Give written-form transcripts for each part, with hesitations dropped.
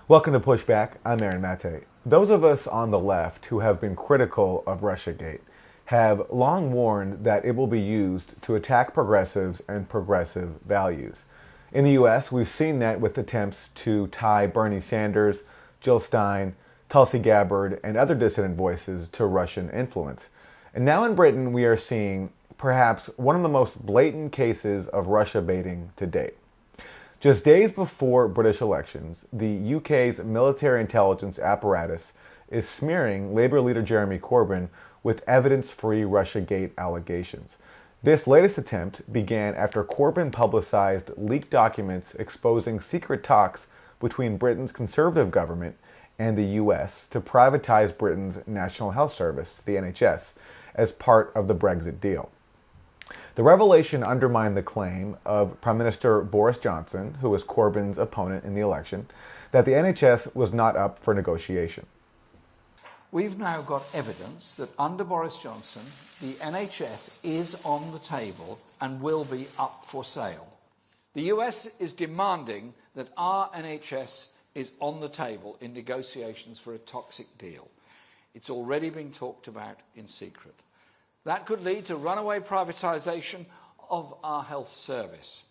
Welcome to Pushback. I'm Aaron Mate. Those of us on the left who have been critical of Russiagate have long warned that it will be used to attack progressives and progressive values. In the U.S., we've seen that with attempts to tie Bernie Sanders, Jill Stein, Tulsi Gabbard, and other dissident voices to Russian influence. And now in Britain, we are seeing perhaps one of the most blatant cases of Russia baiting to date. Just days before British elections, the UK's military intelligence apparatus is smearing Labour leader Jeremy Corbyn with evidence-free Russiagate allegations. This latest attempt began after Corbyn publicized leaked documents exposing secret talks between Britain's Conservative government and the US to privatize Britain's National Health Service, the NHS, as part of the Brexit deal. The revelation undermined the claim of Prime Minister Boris Johnson, who was Corbyn's opponent in the election, that the NHS was not up for negotiation. We've now got evidence that under Boris Johnson, the NHS is on the table and will be up for sale. The US is demanding that our NHS is on the table in negotiations for a toxic deal. It's already been talked about in secret. That could lead to runaway privatisation of our health service.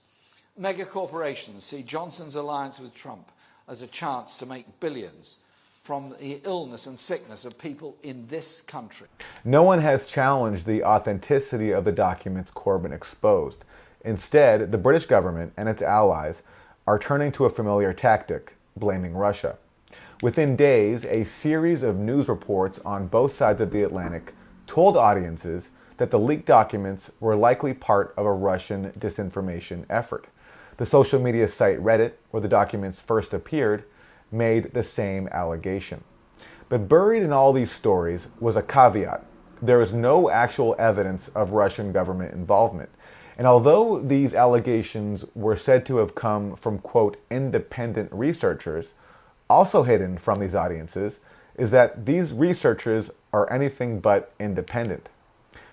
Mega corporations see Johnson's alliance with Trump as a chance to make billions from the illness and sickness of people in this country. No one has challenged the authenticity of the documents Corbyn exposed. Instead, the British government and its allies are turning to a familiar tactic, blaming Russia. Within days, a series of news reports on both sides of the Atlantic told audiences that the leaked documents were likely part of a Russian disinformation effort. The social media site Reddit, where the documents first appeared, made the same allegation. But buried in all these stories was a caveat. There is no actual evidence of Russian government involvement. And although these allegations were said to have come from, quote, independent researchers, also hidden from these audiences is that these researchers are anything but independent.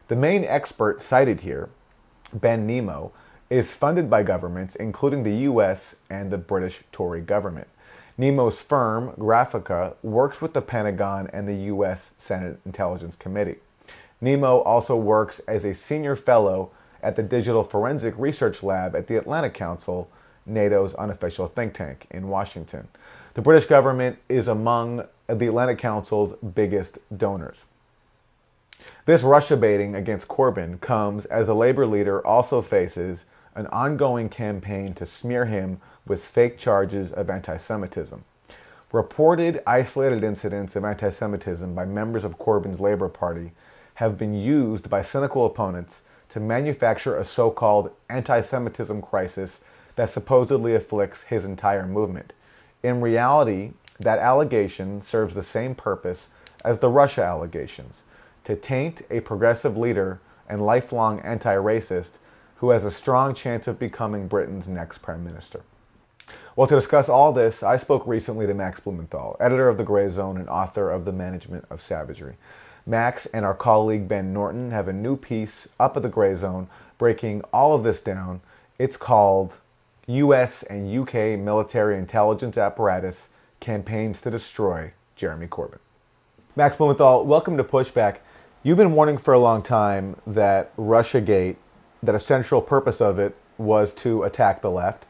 The main expert cited here, Ben Nemo, is funded by governments including the US and the British Tory government. Nemo's firm, Graphica, works with the Pentagon and the US Senate Intelligence Committee. Nemo also works as a senior fellow at the Digital Forensic Research Lab at the Atlantic Council, NATO's unofficial think tank in Washington. The British government is among the Atlantic Council's biggest donors. This Russia baiting against Corbyn comes as the Labour leader also faces an ongoing campaign to smear him with fake charges of anti-Semitism. Reported isolated incidents of anti-Semitism by members of Corbyn's Labour Party have been used by cynical opponents to manufacture a so-called anti-Semitism crisis that supposedly afflicts his entire movement. In reality, that allegation serves the same purpose as the Russia allegations, to taint a progressive leader and lifelong anti-racist who has a strong chance of becoming Britain's next prime minister. Well, to discuss all this, I spoke recently to Max Blumenthal, editor of the Grayzone and author of The Management of Savagery. Max and our colleague Ben Norton have a new piece up at the Grayzone breaking all of this down. It's called US and UK Military Intelligence Apparatus Campaigns to Destroy Jeremy Corbyn. Max Blumenthal, welcome to Pushback. You've been warning for a long time that Russiagate, that a central purpose of it was to attack the left.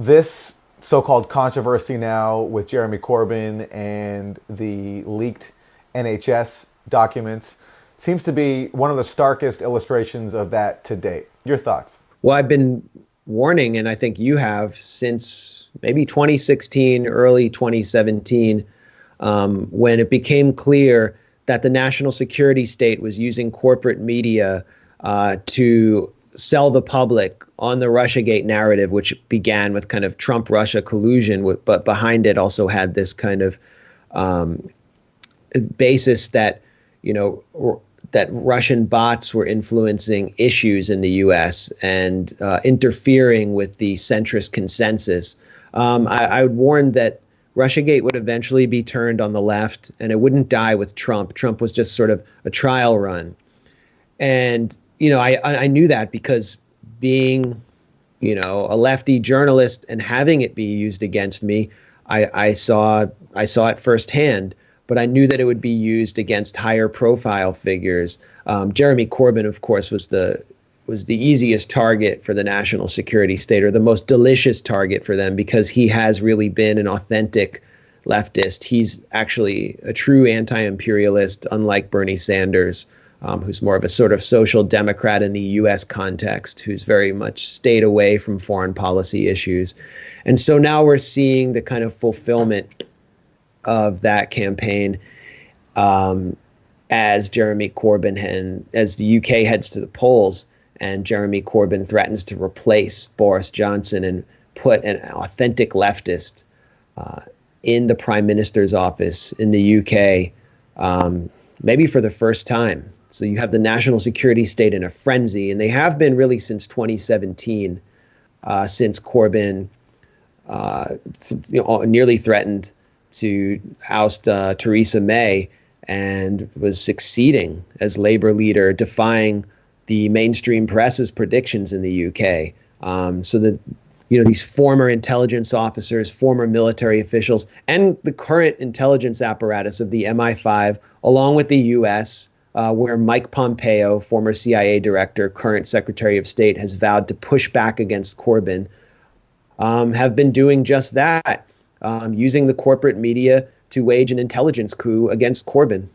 This so-called controversy now with Jeremy Corbyn and the leaked NHS documents seems to be one of the starkest illustrations of that to date. Your thoughts? Well, I've been warning, and I think you have, since maybe 2016, early 2017, when it became clear that the national security state was using corporate media to sell the public on the Russiagate narrative, which began with kind of Trump-Russia collusion, but behind it also had this kind of basis that, that Russian bots were influencing issues in the U.S. and interfering with the centrist consensus. I would warn that Russiagate would eventually be turned on the left, and it wouldn't die with Trump. Trump was just sort of a trial run. And, I knew that because being, a lefty journalist and having it be used against me, I saw it firsthand, but I knew that it would be used against higher profile figures. Jeremy Corbyn, of course, was the easiest target for the national security state, or the most delicious target for them, because he has really been an authentic leftist. He's actually a true anti-imperialist, unlike Bernie Sanders, who's more of a sort of social democrat in the U.S. context, who's very much stayed away from foreign policy issues. And so now we're seeing the kind of fulfillment of that campaign as Jeremy Corbyn and as the UK heads to the polls, and Jeremy Corbyn threatens to replace Boris Johnson and put an authentic leftist in the Prime Minister's office in the UK, maybe for the first time. So you have the national security state in a frenzy, and they have been really since 2017, since Corbyn nearly threatened to oust Theresa May and was succeeding as Labour leader, defying the mainstream press's predictions in the UK. So that, these former intelligence officers, former military officials, and the current intelligence apparatus of the MI5, along with the US, where Mike Pompeo, former CIA director, current Secretary of State, has vowed to push back against Corbyn, have been doing just that, using the corporate media to wage an intelligence coup against Corbyn.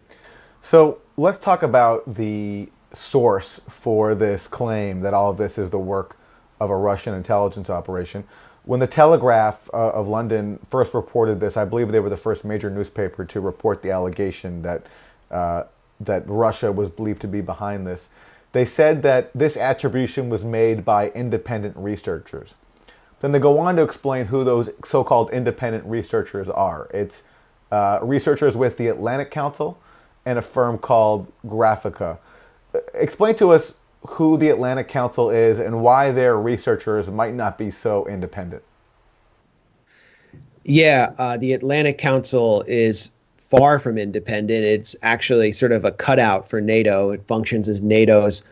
So let's talk about the source for this claim that all of this is the work of a Russian intelligence operation. When the Telegraph of London first reported this, I believe they were the first major newspaper to report the allegation that that Russia was believed to be behind this. They said that this attribution was made by independent researchers. Then they go on to explain who those so-called independent researchers are. It's researchers with the Atlantic Council and a firm called Graphica. Explain to us who the Atlantic Council is and why their researchers might not be so independent. Yeah, the Atlantic Council is far from independent. It's actually sort of a cutout for NATO. It functions as NATO's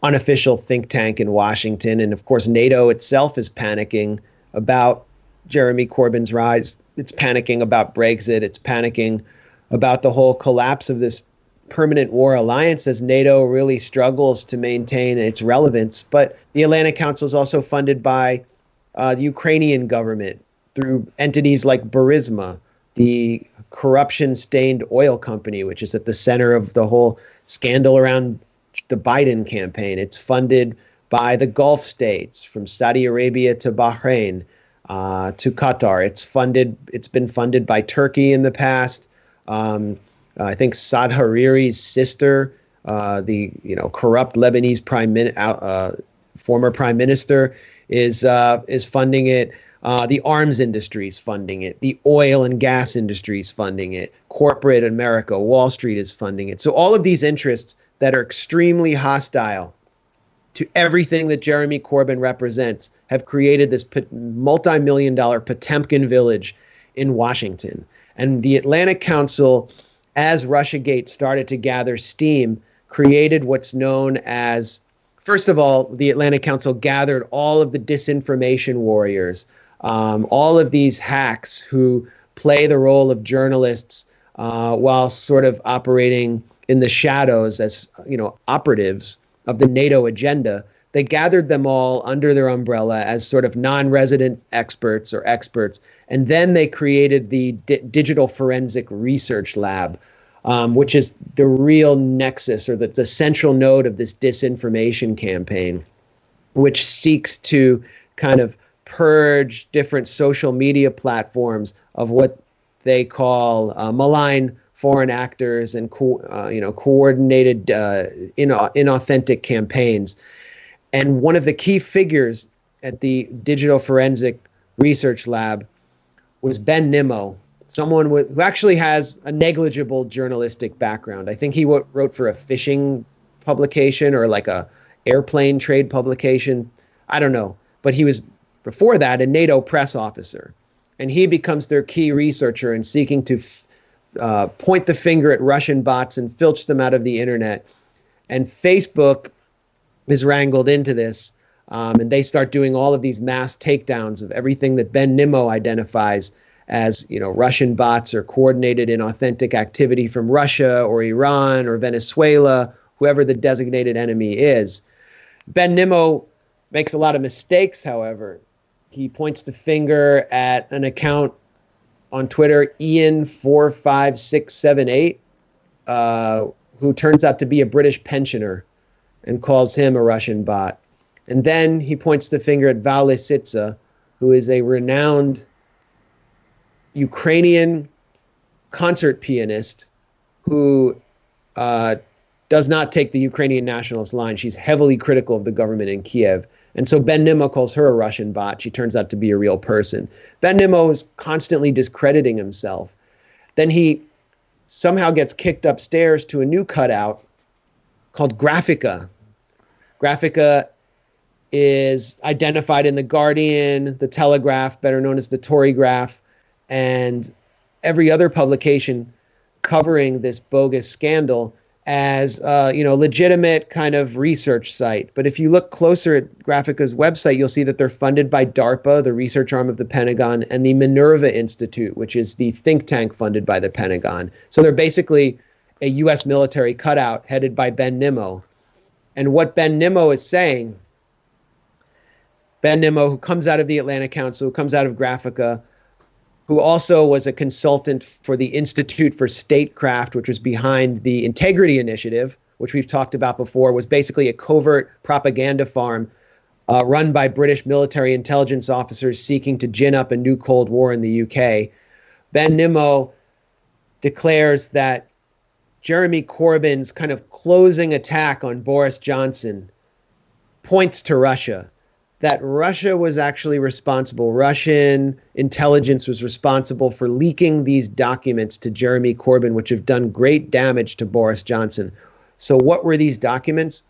unofficial think tank in Washington. And of course, NATO itself is panicking about Jeremy Corbyn's rise. It's panicking about Brexit. It's panicking about the whole collapse of this permanent war alliance as NATO really struggles to maintain its relevance. But the Atlantic Council is also funded by the Ukrainian government through entities like Burisma, the corruption-stained oil company, which is at the center of the whole scandal around the Biden campaign. It's funded by the Gulf states, from Saudi Arabia to Bahrain to Qatar. It's been funded by Turkey in the past. I think Saad Hariri's sister, the corrupt Lebanese former prime minister, is funding it. The arms industry is funding it. The oil and gas industry is funding it. Corporate America, Wall Street is funding it. So all of these interests that are extremely hostile to everything that Jeremy Corbyn represents have created this multi-million-dollar Potemkin village in Washington. And the Atlantic Council, as Russiagate started to gather steam, created what's known as, first of all, the Atlantic Council gathered all of the disinformation warriors, all of these hacks who play the role of journalists while sort of operating in the shadows as, operatives of the NATO agenda. They gathered them all under their umbrella as sort of non-resident experts or experts. And then they created the Digital Forensic Research Lab, which is the real nexus or the central node of this disinformation campaign, which seeks to kind of purge different social media platforms of what they call malign foreign actors and coordinated inauthentic campaigns. And one of the key figures at the Digital Forensic Research Lab was Ben Nimmo, someone who actually has a negligible journalistic background. I think he wrote for a fishing publication or like a airplane trade publication. I don't know. But he was, before that, a NATO press officer. And he becomes their key researcher in seeking to point the finger at Russian bots and filch them out of the internet. And Facebook is wrangled into this. And they start doing all of these mass takedowns of everything that Ben Nimmo identifies as, Russian bots are coordinated in authentic activity from Russia or Iran or Venezuela, whoever the designated enemy is. Ben Nimmo makes a lot of mistakes, however. He points the finger at an account on Twitter, Ian45678, who turns out to be a British pensioner, and calls him a Russian bot. And then he points the finger at Val Lisitsa, who is a renowned Ukrainian concert pianist who does not take the Ukrainian nationalist line. She's heavily critical of the government in Kiev. And so Ben Nimmo calls her a Russian bot. She turns out to be a real person. Ben Nimmo is constantly discrediting himself. Then he somehow gets kicked upstairs to a new cutout called Graphica. Graphica is identified in The Guardian, The Telegraph, better known as the Tory Graph, and every other publication covering this bogus scandal as legitimate kind of research site. But if you look closer at Graphica's website, you'll see that they're funded by DARPA, the research arm of the Pentagon, and the Minerva Institute, which is the think tank funded by the Pentagon. So they're basically a U.S. military cutout headed by Ben Nimmo. And what Ben Nimmo is saying, Ben Nimmo, who comes out of the Atlantic Council, who comes out of Graphica, who also was a consultant for the Institute for Statecraft, which was behind the Integrity Initiative, which we've talked about before, was basically a covert propaganda farm run by British military intelligence officers seeking to gin up a new Cold War in the UK. Ben Nimmo declares that Jeremy Corbyn's kind of closing attack on Boris Johnson points to Russia, that Russia was actually responsible. Russian intelligence was responsible for leaking these documents to Jeremy Corbyn, which have done great damage to Boris Johnson. So what were these documents?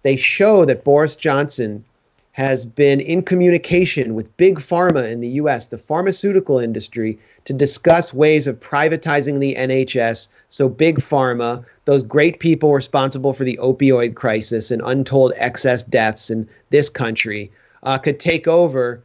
They show that Boris Johnson has been in communication with Big Pharma in the US, the pharmaceutical industry, to discuss ways of privatizing the NHS so Big Pharma, those great people responsible for the opioid crisis and untold excess deaths in this country, could take over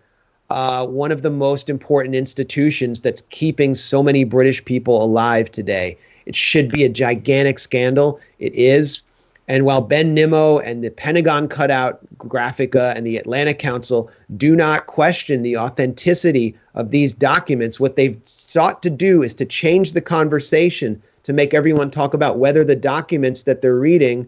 one of the most important institutions that's keeping so many British people alive today. It should be a gigantic scandal. It is. And while Ben Nimmo and the Pentagon cutout, Graphica, and the Atlantic Council do not question the authenticity of these documents, what they've sought to do is to change the conversation to make everyone talk about whether the documents that they're reading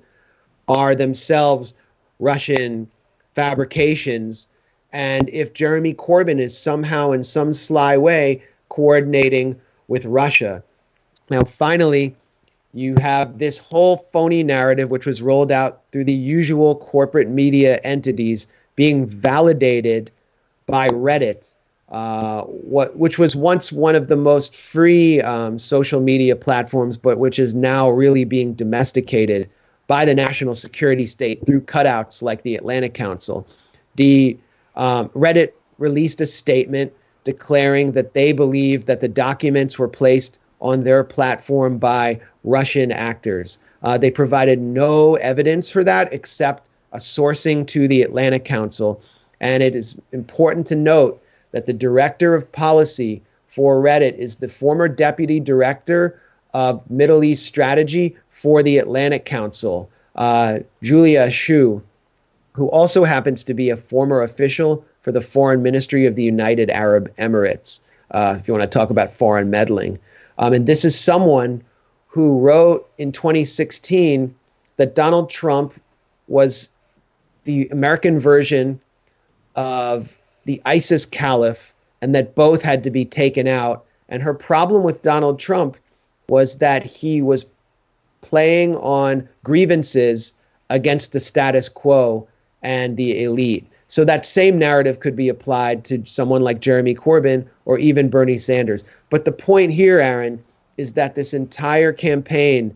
are themselves Russian fabrications, and if Jeremy Corbyn is somehow in some sly way coordinating with Russia. Now, finally, you have this whole phony narrative, which was rolled out through the usual corporate media entities, being validated by Reddit, which was once one of the most free social media platforms, but which is now really being domesticated by the national security state through cutouts like the Atlantic Council. The Reddit released a statement declaring that they believe that the documents were placed on their platform by Russian actors. They provided no evidence for that except a sourcing to the Atlantic Council. And it is important to note that the director of policy for Reddit is the former deputy director of Middle East strategy for the Atlantic Council, Julia Shu, who also happens to be a former official for the Foreign Ministry of the United Arab Emirates, if you want to talk about foreign meddling. And this is someone who wrote in 2016 that Donald Trump was the American version of the ISIS caliph and that both had to be taken out. And her problem with Donald Trump was that he was playing on grievances against the status quo and the elite. So that same narrative could be applied to someone like Jeremy Corbyn or even Bernie Sanders. But the point here, Aaron, is that this entire campaign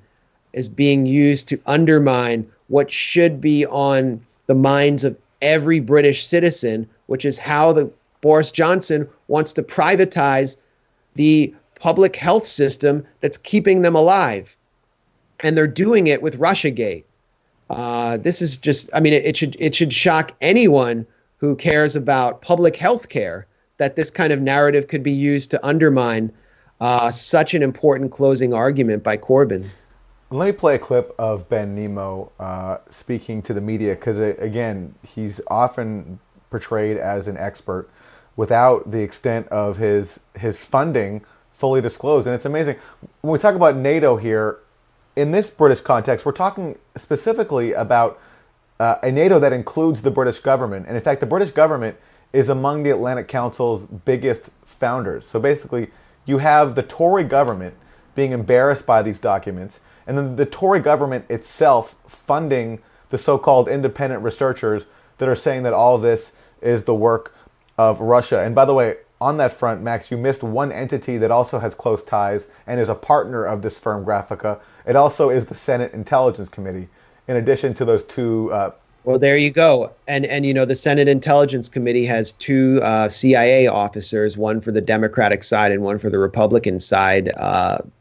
is being used to undermine what should be on the minds of every British citizen, which is how the Boris Johnson wants to privatize the public health system that's keeping them alive. And they're doing it with Russiagate. This is just, I mean, it should shock anyone who cares about public health care that this kind of narrative could be used to undermine such an important closing argument by Corbyn. Let me play a clip of Ben Nemo speaking to the media, because again, he's often portrayed as an expert without the extent of his funding fully disclosed. And it's amazing. When we talk about NATO here, in this British context, we're talking specifically about a NATO that includes the British government. And in fact, the British government is among the Atlantic Council's biggest founders. So basically, you have the Tory government being embarrassed by these documents, and then the Tory government itself funding the so-called independent researchers that are saying that all of this is the work of Russia. And by the way, on that front, Max, you missed one entity that also has close ties and is a partner of this firm, Graphica. It also is the Senate Intelligence Committee, in addition to those two. Well, there you go. And you know, the Senate Intelligence Committee has two CIA officers, one for the Democratic side and one for the Republican side,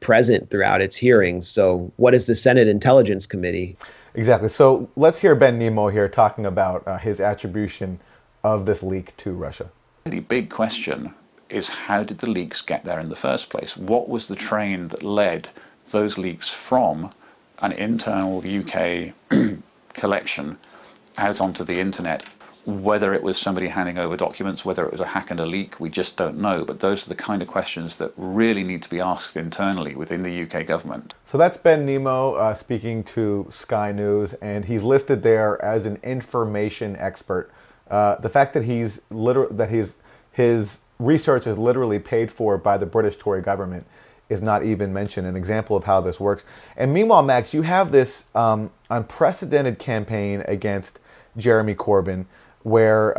present throughout its hearings. So what is the Senate Intelligence Committee? Exactly. So let's hear Ben Nemo here talking about his attribution of this leak to Russia. The big question is, how did the leaks get there in the first place? What was the train that led those leaks from an internal UK collection out onto the internet? Whether it was somebody handing over documents, whether it was a hack and a leak, we just don't know. But those are the kind of questions that really need to be asked internally within the UK government. So that's Ben Nemo speaking to Sky News, and he's listed there as an information expert. The fact that his research is literally paid for by the British Tory government is not even mentioned, an example of how this works. And meanwhile, Max, you have this unprecedented campaign against Jeremy Corbyn, where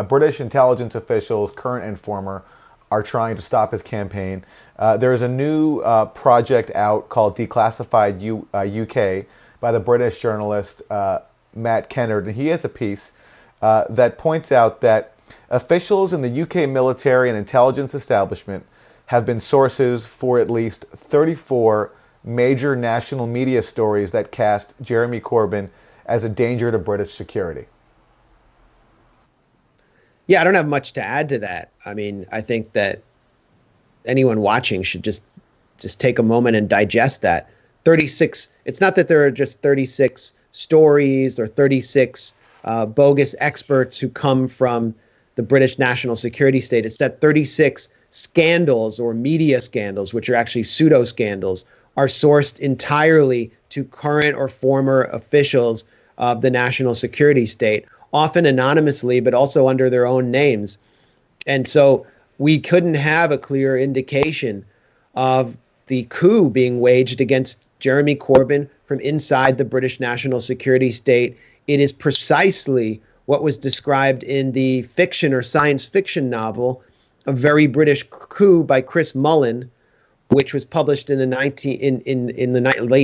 British intelligence officials, current and former, are trying to stop his campaign. There is a new project out called Declassified UK by the British journalist Matt Kennard, and he has a piece that points out that officials in the UK military and intelligence establishment have been sources for at least 34 major national media stories that cast Jeremy Corbyn as a danger to British security. Yeah, I don't have much to add to that. I mean, I think that anyone watching should just take a moment and digest that. 36, it's not that there are just 36 stories or 36 bogus experts who come from the British national security state. It's that 36 scandals or media scandals, which are actually pseudo scandals, are sourced entirely to current or former officials of the national security state, often anonymously, but also under their own names. And so we couldn't have a clear indication of the coup being waged against Jeremy Corbyn from inside the British national security state. It is precisely what was described in the fiction or science fiction novel, A Very British Coup by Chris Mullen, which was published in the late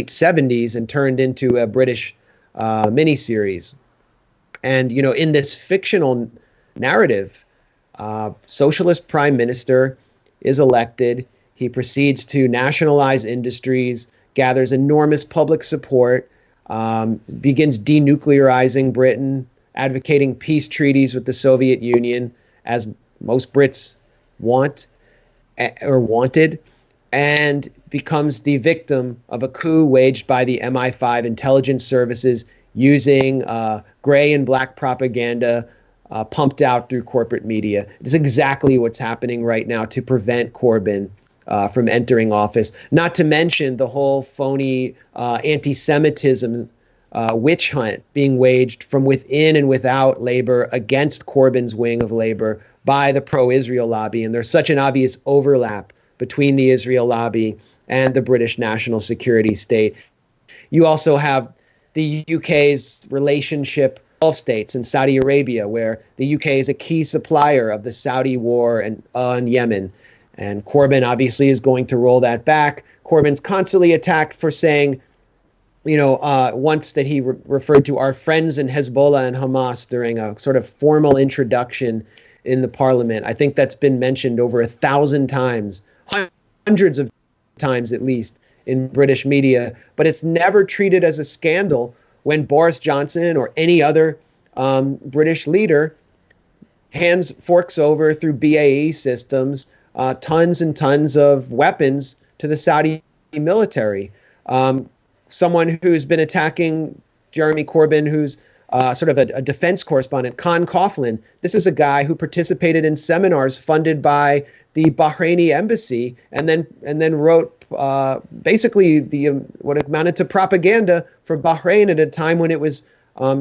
70s and turned into a British miniseries. And, you know, in this fictional narrative, socialist prime minister is elected. He proceeds to nationalize industries, gathers enormous public support, begins denuclearizing Britain, advocating peace treaties with the Soviet Union, as most Brits want or wanted, and becomes the victim of a coup waged by the MI5 intelligence services using gray and black propaganda pumped out through corporate media. It's exactly what's happening right now to prevent Corbyn from entering office, not to mention the whole phony anti-Semitism witch hunt being waged from within and without Labour against Corbyn's wing of Labour by the pro-Israel lobby. And there's such an obvious overlap between the Israel lobby and the British national security state. You also have the UK's relationship with Gulf states and Saudi Arabia, where the UK is a key supplier of the Saudi war on Yemen. And Corbyn obviously is going to roll that back. Corbyn's constantly attacked for saying, you know, once that he referred to our friends in Hezbollah and Hamas during a sort of formal introduction in the parliament. I think that's been mentioned over 1,000 times, hundreds of times at least, in British media. But it's never treated as a scandal when Boris Johnson or any other British leader hands forks over through BAE systems tons and tons of weapons to the Saudi military. Someone who's been attacking Jeremy Corbyn, who's sort of a defense correspondent, Khan Coughlin. This is a guy who participated in seminars funded by the Bahraini embassy, and then wrote basically what amounted to propaganda for Bahrain at a time when it was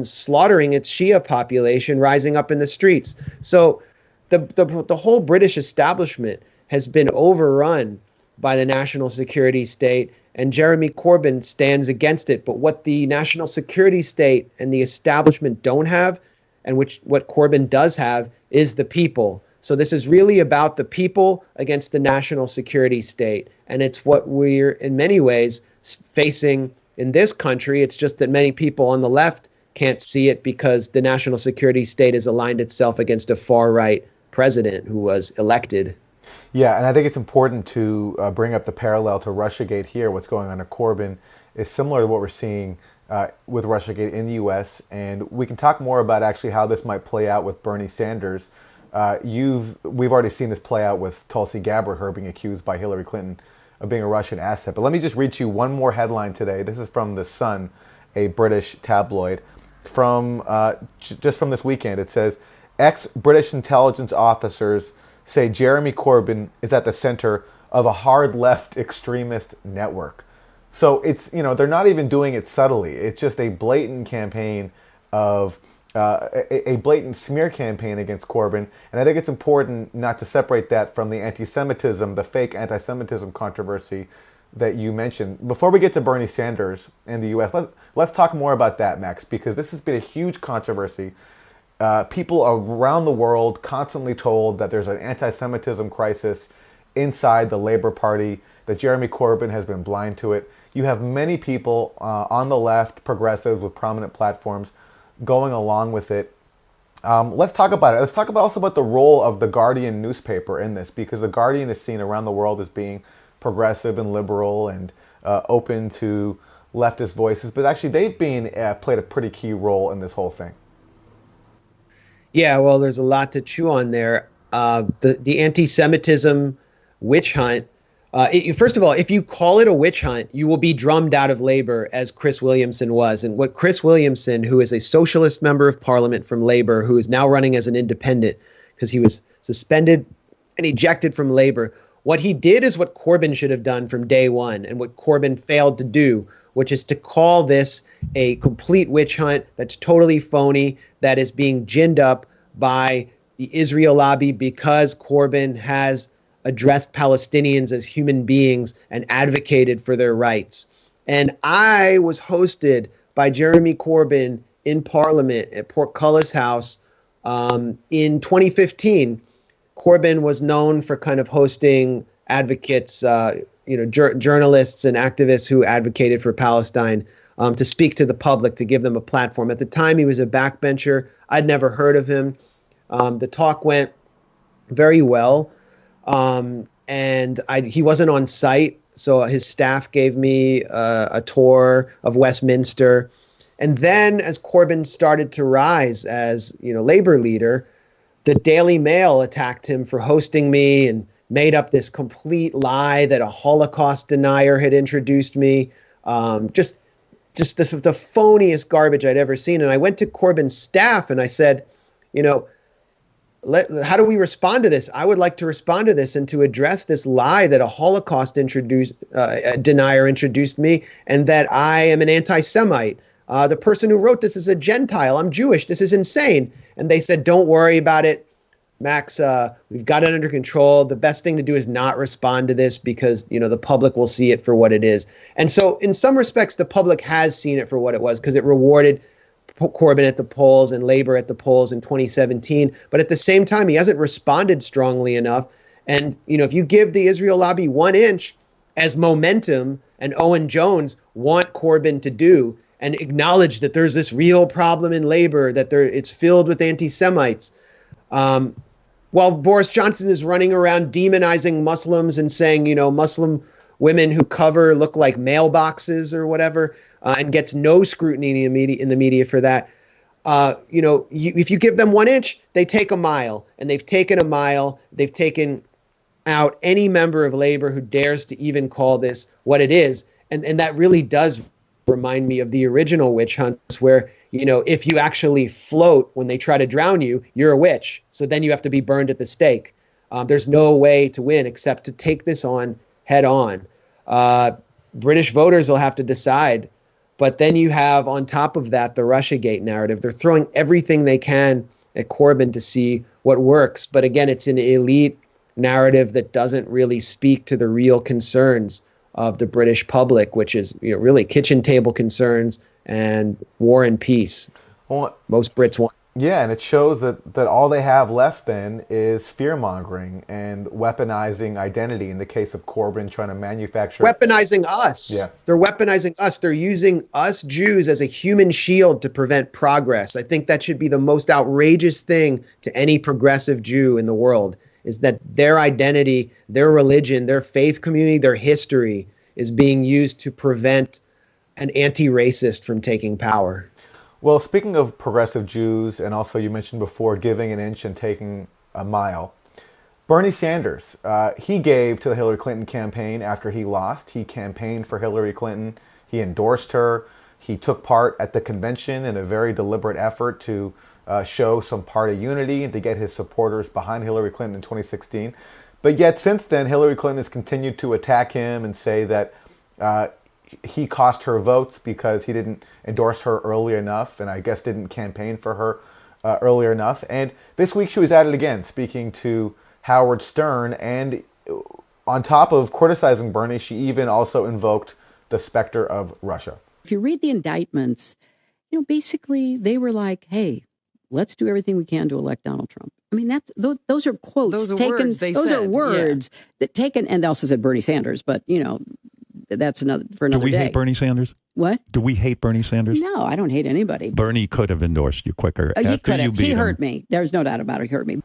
slaughtering its Shia population, rising up in the streets. So the whole British establishment has been overrun by the national security state, and Jeremy Corbyn stands against it. But what the national security state and the establishment don't have, and what Corbyn does have, is the people. So this is really about the people against the national security state. And it's what we're in many ways facing in this country. It's just that many people on the left can't see it because the national security state has aligned itself against a far-right president who was elected. Yeah, and I think it's important to bring up the parallel to Russiagate here. What's going on to Corbyn is similar to what we're seeing with Russiagate in the U.S., and we can talk more about actually how this might play out with Bernie Sanders. We've already seen this play out with Tulsi Gabbard, her being accused by Hillary Clinton of being a Russian asset. But let me just read you one more headline today. This is from The Sun, a British tabloid, just from this weekend. It says, ex-British intelligence officers say Jeremy Corbyn is at the center of a hard left extremist network. So it's, they're not even doing it subtly. It's just a blatant campaign of a blatant smear campaign against Corbyn. And I think it's important not to separate that from the anti-Semitism, the fake anti-Semitism controversy that you mentioned. Before we get to Bernie Sanders and the U.S., let's talk more about that, Max, because this has been a huge controversy. People around the world constantly told that there's an anti-Semitism crisis inside the Labour Party, that Jeremy Corbyn has been blind to it. You have many people on the left, progressives with prominent platforms, going along with it. Let's talk about it. Let's talk also about the role of the Guardian newspaper in this, because the Guardian is seen around the world as being progressive and liberal and open to leftist voices, but actually they've played a pretty key role in this whole thing. Yeah, well, there's a lot to chew on there. The anti-Semitism witch hunt. First of all, if you call it a witch hunt, you will be drummed out of Labour, as Chris Williamson was. And what Chris Williamson, who is a socialist member of parliament from Labour, who is now running as an independent because he was suspended and ejected from Labour, what he did is what Corbyn should have done from day one, and what Corbyn failed to do, which is to call this a complete witch hunt that's totally phony, that is being ginned up by the Israel lobby because Corbyn has addressed Palestinians as human beings and advocated for their rights. And I was hosted by Jeremy Corbyn in Parliament at Portcullis House in 2015. Corbyn was known for kind of hosting advocates, journalists and activists who advocated for Palestine to speak to the public, to give them a platform. At the time, he was a backbencher. I'd never heard of him. The talk went very well. He wasn't on site, so his staff gave me a tour of Westminster. And then as Corbyn started to rise as, Labour leader, the Daily Mail attacked him for hosting me and made up this complete lie that a Holocaust denier had introduced me. Just the phoniest garbage I'd ever seen. And I went to Corbyn's staff and I said, how do we respond to this? I would like to respond to this and to address this lie that a Holocaust denier introduced me, and that I am an anti-Semite. The person who wrote this is a Gentile. I'm Jewish. This is insane. And they said, don't worry about it, Max. We've got it under control. The best thing to do is not respond to this because, the public will see it for what it is. And so in some respects, the public has seen it for what it was, because it rewarded Corbyn at the polls and Labour at the polls in 2017. But at the same time, he hasn't responded strongly enough. And, if you give the Israel lobby 1 inch as momentum, and Owen Jones want Corbyn to do, and acknowledge that there's this real problem in Labour, that it's filled with anti-Semites, while Boris Johnson is running around demonizing Muslims and saying, Muslim women who cover look like mailboxes or whatever, and gets no scrutiny in the media for that. if you give them 1 inch, they take a mile, and they've taken a mile. They've taken out any member of labor who dares to even call this what it is. And that really does remind me of the original witch hunts where, if you actually float when they try to drown you, you're a witch. So then you have to be burned at the stake. There's no way to win except to take this on head on. British voters will have to decide. But then you have, on top of that, the Russiagate narrative. They're throwing everything they can at Corbyn to see what works. But again, it's an elite narrative that doesn't really speak to the real concerns of the British public, which is really kitchen table concerns and war and peace. Well, most Brits want. Yeah, and it shows that all they have left then is fear-mongering and weaponizing identity in the case of Corbyn trying to manufacture... Weaponizing us. Yeah. They're weaponizing us. They're using us Jews as a human shield to prevent progress. I think that should be the most outrageous thing to any progressive Jew in the world, is that their identity, their religion, their faith community, their history is being used to prevent an anti-racist from taking power. Well, speaking of progressive Jews, and also you mentioned before giving an inch and taking a mile, Bernie Sanders, he gave to the Hillary Clinton campaign after he lost. He campaigned for Hillary Clinton. He endorsed her. He took part at the convention in a very deliberate effort to show some party unity and to get his supporters behind Hillary Clinton in 2016. But yet since then, Hillary Clinton has continued to attack him and say that he cost her votes because he didn't endorse her early enough, and I guess didn't campaign for her earlier enough. And this week she was at it again, speaking to Howard Stern, and on top of criticizing Bernie, she even also invoked the specter of Russia. If you read the indictments, basically they were like, hey, let's do everything we can to elect Donald Trump. I mean, those are quotes. Those are taken, words they those said. are words that taken, and they also said Bernie Sanders, but, that's another for another day. Do we hate Bernie Sanders? What? Do we hate Bernie Sanders? No, I don't hate anybody. Bernie could have endorsed you quicker. He could have. He hurt him. me. There's no doubt about it. He hurt me.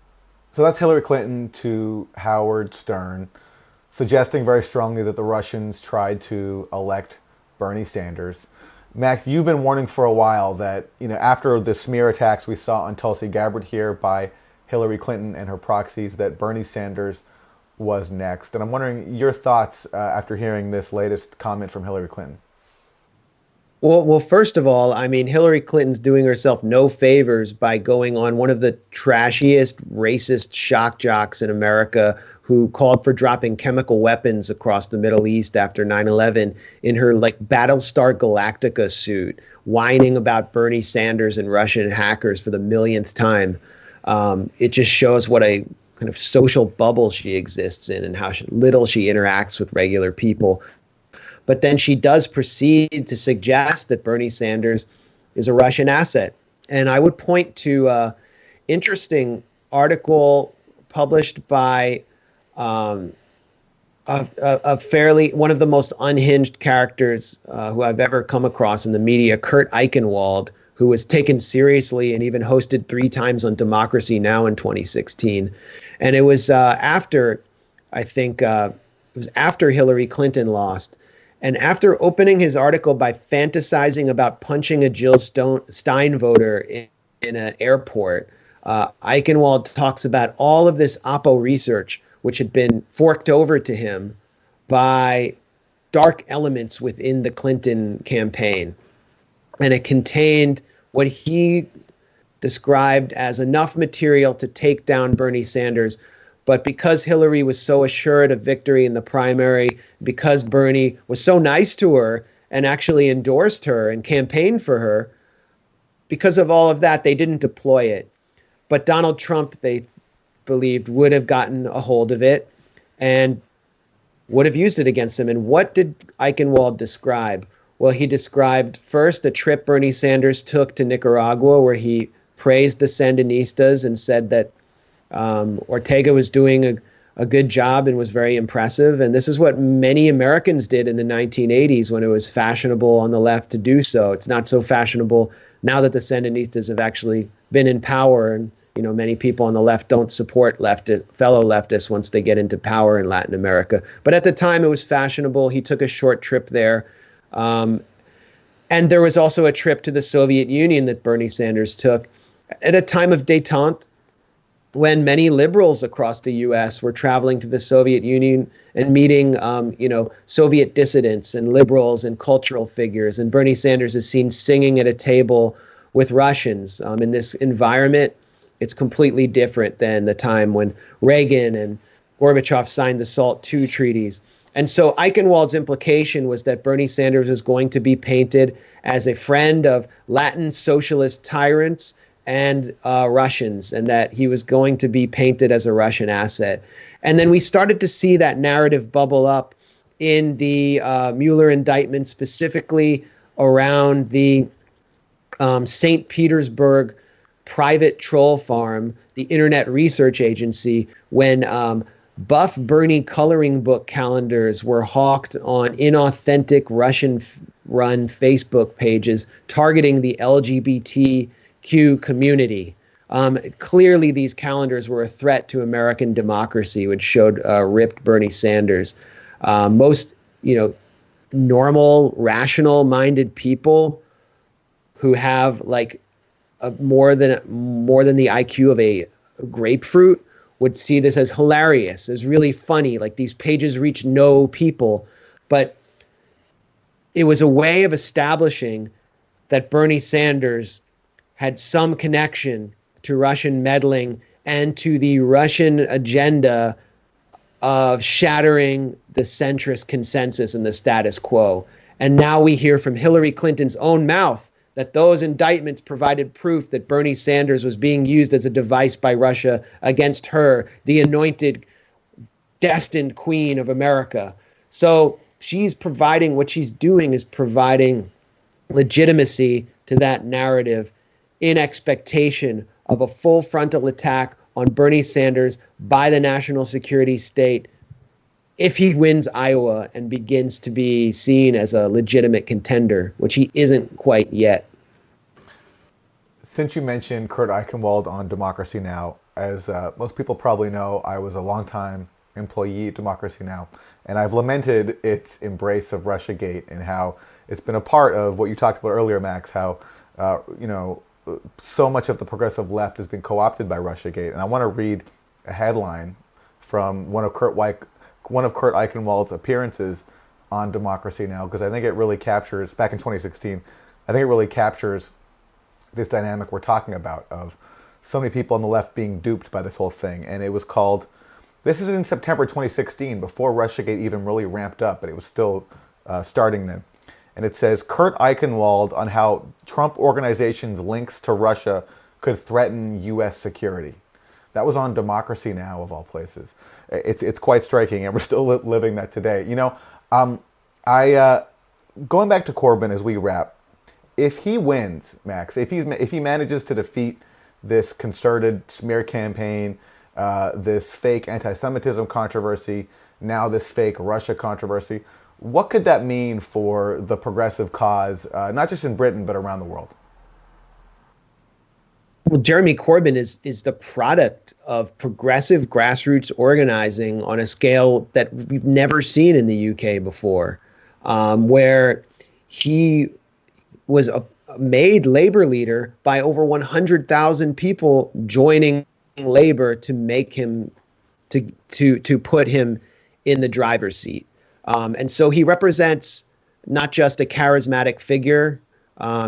So that's Hillary Clinton to Howard Stern, suggesting very strongly that the Russians tried to elect Bernie Sanders. Max, you've been warning for a while that, after the smear attacks we saw on Tulsi Gabbard here by Hillary Clinton and her proxies, that Bernie Sanders was next. And I'm wondering your thoughts after hearing this latest comment from Hillary Clinton. Well, first of all, I mean, Hillary Clinton's doing herself no favors by going on one of the trashiest, racist shock jocks in America who called for dropping chemical weapons across the Middle East after 9/11 in her Battlestar Galactica suit, whining about Bernie Sanders and Russian hackers for the millionth time. It just shows what a kind of social bubble she exists in and how little she interacts with regular people. But then she does proceed to suggest that Bernie Sanders is a Russian asset. And I would point to an interesting article published by one of the most unhinged characters who I've ever come across in the media, Kurt Eichenwald, who was taken seriously and even hosted 3 times on Democracy Now! In 2016. And it was after Hillary Clinton lost. And after opening his article by fantasizing about punching a Jill Stein voter in an airport, Eichenwald talks about all of this Oppo research, which had been forked over to him by dark elements within the Clinton campaign. And it contained what he described as enough material to take down Bernie Sanders. But because Hillary was so assured of victory in the primary, because Bernie was so nice to her and actually endorsed her and campaigned for her, because of all of that, they didn't deploy it. But Donald Trump, they believed, would have gotten a hold of it and would have used it against him. And what did Eichenwald describe? Well, he described first the trip Bernie Sanders took to Nicaragua, where he praised the Sandinistas and said that Ortega was doing a good job and was very impressive. And this is what many Americans did in the 1980s when it was fashionable on the left to do so. It's not so fashionable now that the Sandinistas have actually been in power. And, many people on the left don't support fellow leftists once they get into power in Latin America. But at the time, it was fashionable. He took a short trip there. And there was also a trip to the Soviet Union that Bernie Sanders took at a time of détente when many liberals across the U.S. were traveling to the Soviet Union and meeting, Soviet dissidents and liberals and cultural figures. And Bernie Sanders is seen singing at a table with Russians. In this environment, it's completely different than the time when Reagan and Gorbachev signed the SALT II treaties. And so Eichenwald's implication was that Bernie Sanders was going to be painted as a friend of Latin socialist tyrants and Russians, and that he was going to be painted as a Russian asset. And then we started to see that narrative bubble up in the Mueller indictment, specifically around the St. Petersburg private troll farm, the Internet Research Agency, when buff Bernie coloring book calendars were hawked on inauthentic Russian-run Facebook pages targeting the LGBTQ community. Clearly, these calendars were a threat to American democracy, which showed ripped Bernie Sanders. Most, normal, rational-minded people who have more than the IQ of a grapefruit would see this as hilarious, as really funny. Like, these pages reach no people. But it was a way of establishing that Bernie Sanders had some connection to Russian meddling and to the Russian agenda of shattering the centrist consensus and the status quo. And now we hear from Hillary Clinton's own mouth that those indictments provided proof that Bernie Sanders was being used as a device by Russia against her, the anointed, destined queen of America. So what she's doing is providing legitimacy to that narrative in expectation of a full frontal attack on Bernie Sanders by the national security state if he wins Iowa and begins to be seen as a legitimate contender, which he isn't quite yet. Since you mentioned Kurt Eichenwald on Democracy Now!, as most people probably know, I was a longtime employee at Democracy Now!, and I've lamented its embrace of Russiagate and how it's been a part of what you talked about earlier, Max, how, so much of the progressive left has been co-opted by Russiagate. And I want to read a headline from one of Kurt Eichenwald's appearances on Democracy Now!, because I think it really captures, back in 2016, I think it really captures this dynamic we're talking about of so many people on the left being duped by this whole thing. And it was called, this is in September 2016, before Russiagate even really ramped up, but it was still starting then. And it says, Kurt Eichenwald on how Trump organization's links to Russia could threaten U.S. security. That was on Democracy Now!, of all places. It's quite striking, and we're still living that today. Going back to Corbyn as we wrap, if he wins, Max, if he manages to defeat this concerted smear campaign, this fake anti-Semitism controversy, now this fake Russia controversy, what could that mean for the progressive cause, not just in Britain, but around the world? Well, Jeremy Corbyn is the product of progressive grassroots organizing on a scale that we've never seen in the UK before, where he was made Labour leader by over 100,000 people joining Labour to make him to put him in the driver's seat. And so he represents not just a charismatic figure.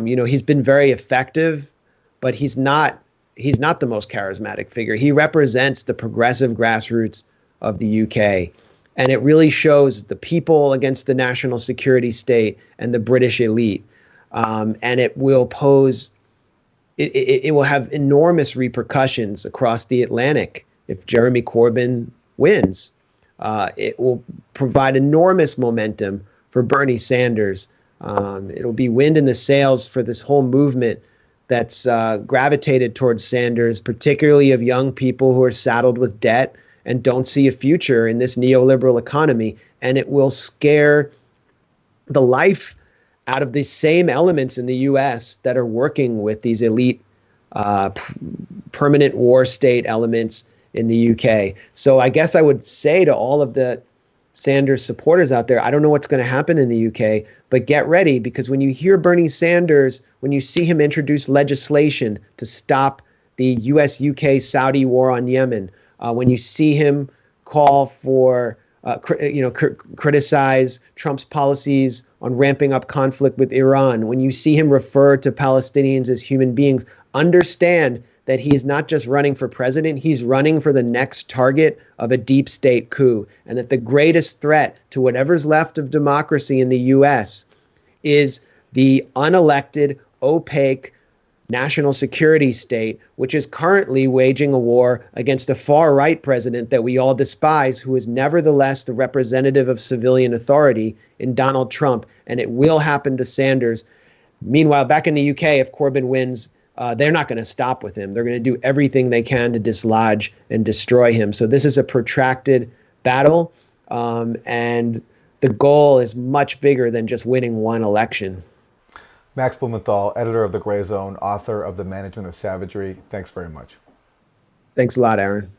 He's been very effective, but he's not the most charismatic figure. He represents the progressive grassroots of the UK. And it really shows the people against the national security state and the British elite. And it will it will have enormous repercussions across the Atlantic if Jeremy Corbyn wins. It will provide enormous momentum for Bernie Sanders. It'll be wind in the sails for this whole movement that's gravitated towards Sanders, particularly of young people who are saddled with debt and don't see a future in this neoliberal economy. And it will scare the life out of the same elements in the U.S. that are working with these elite permanent war state elements in the UK. So I guess I would say to all of the Sanders supporters out there, I don't know what's going to happen in the UK, But get ready, because when you hear Bernie Sanders, when you see him introduce legislation to stop the US, UK, Saudi war on Yemen, when you see him call for, criticize Trump's policies on ramping up conflict with Iran, when you see him refer to Palestinians as human beings, understand that he is not just running for president, he's running for the next target of a deep state coup. And that the greatest threat to whatever's left of democracy in the US is the unelected, opaque national security state, which is currently waging a war against a far-right president that we all despise, who is nevertheless the representative of civilian authority in Donald Trump. And it will happen to Sanders. Meanwhile, back in the UK, if Corbyn wins, they're not going to stop with him. They're going to do everything they can to dislodge and destroy him. So this is a protracted battle, and the goal is much bigger than just winning one election. Max Blumenthal, editor of the Grayzone, author of The Management of Savagery. Thanks very much. Thanks a lot, Aaron.